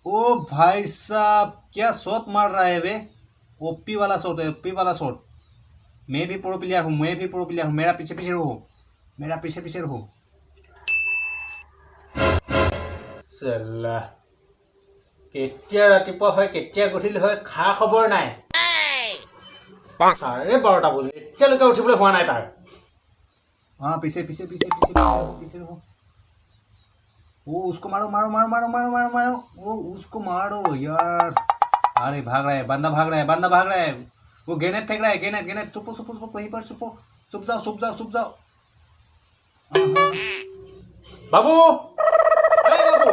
ओ भाई साहब क्या शॉट मार रहा है बे। ओपी वाला शॉट है, ओपी वाला शॉट। मैं भी प्रो प्लेयर हूँ, मैं भी प्रो प्लेयर हूँ। मेरा पीछे पीछे रहो, मेरा पीछे पीछे रहो। चला केতিয়া ৰাতিপুৱা হয় কেতিয়া গধূলি হয় খা খবৰ নাই। 12:30 বজিল এতিয়ালৈকে উঠিবলৈ হোৱা নাই তাৰ। हाँ पीछे पीछे पीछे पीछे पीछे रहो। वो उसको मारो मारो मारो मारो मारो मारो मारो, वो उसको मारो यार। अरे भाग रहा है बंदा, भाग रहा है बंदा, भाग रहा है। वो ग्रेनेड फेंक रहा है, ग्रेनेड ग्रेनेड। चुपो चुपो चुपो वहीं पर चुपो। चुप जाओ चुप जाओ चुप जाओ। बाबू बाबू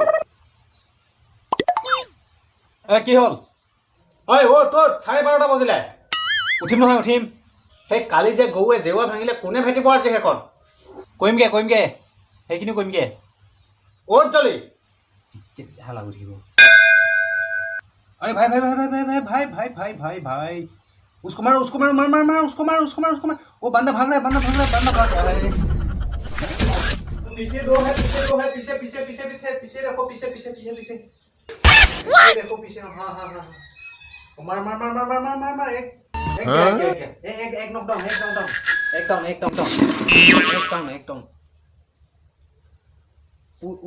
কি হ'ল? ঐ অ' তোৰ 12:30 বজিলে। উঠিম নহয় উঠিম। সেই কালি যে গৰুৱে জেওৰা ভাঙিলে কোনে ভেটিব আজি সেইখন? কৰিমগে সেইখিনি কৰিমগে। অ'ত জলি হালা উঠিব। अरे भाई भाई भाई भाई भाई भाई भाई भाई भाई भाई भाई उसको मारो उसको मारो मार मार मार उसको मारो उसको मारो उसको मारो। वो बंदा भाग रहा है बंदा भाग रहा है बंदा भाग रहा है। पीछे दो है पीछे दो है पीछे पीछे पीछे पीछे पीछे देखो पीछे पीछे पीछे पीछे देखो पीछे। हाँ हाँ हाँ मार मार मार मार मार मार मार मार। एक एक एक एक एक नॉकडाउन एक नॉकडाउन एक डाउन एक डाउन एक डाउन एक डाउन।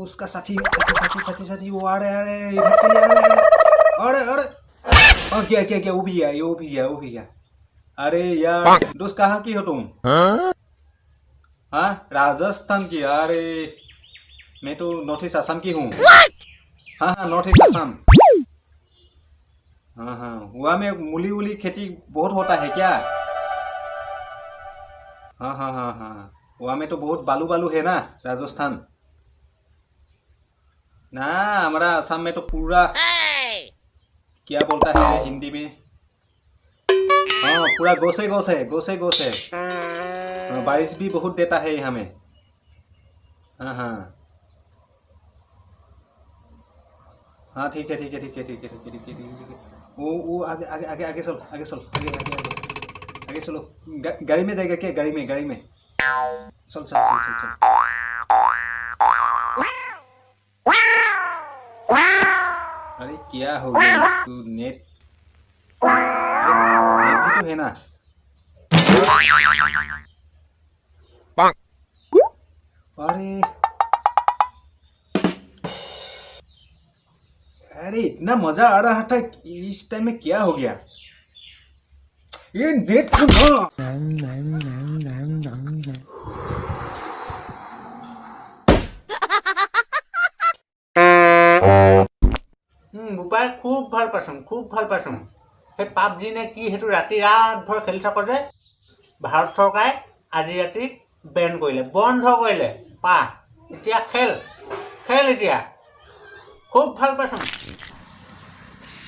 उसका साथी साथी साथी साथी साथी वो आ रहे इधर के लिए आ रहे। अरे अरे क्या क्या क्या वो भी है वो भी है वो भी है। अरे यार दोस्त कहाँ की हो तुम? हाँ राजस्थान की। अरे मैं तो नॉर्थ ईस्ट असम की हूँ। हाँ हाँ नॉर्थ ईस्ट असम। हाँ हाँ वहाँ में मूली वूली खेती बहुत होता है क्या? हाँ हाँ हाँ हाँ वहाँ में तो बहुत बालू बालू है ना राजस्थान। ना हमारा असम में तो पूरा क्या बोलता है हिंदी में? हाँ पूरा गोसे गोसे गोसे गोसे। बारिश भी बहुत देता है यहाँ में। हाँ हाँ हाँ ठीक है ठीक है ठीक है ठीक है ठीक है ठीक है ठीक है। वो आगे आगे आगे आगे चल आगे चल आगे आगे आगे आगे चलो। गाड़ी में जाएगा क्या? गाड़ी में चल चल चल चल चल। अरे क्या हो गया इसको? नेट नेट भी तो है ना। अरे अरे इतना मजा आ रहा था इस टाइम में क्या हो गया? ये नेट বোপাই খুব ভাল পাইছোঁ খুব ভাল পাইছোঁ। সেই পাবজি নে কি সেইটো ৰাতি ৰাতভৰ খেলি থাকো যে ভাৰত চৰকাৰে আজি ৰাতি বেন কৰিলে বন্ধ কৰিলে। পা এতিয়া খেল খেল এতিয়া খুব ভাল পাইছোঁ।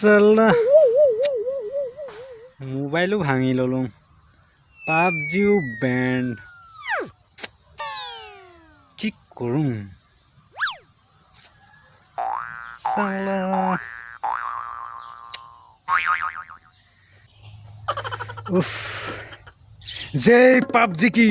চলা মোবাইলো ভাঙি ল'লোঁ, পাবজিও বেন। কি কৰোঁ চলা। उफ जय पबजी की।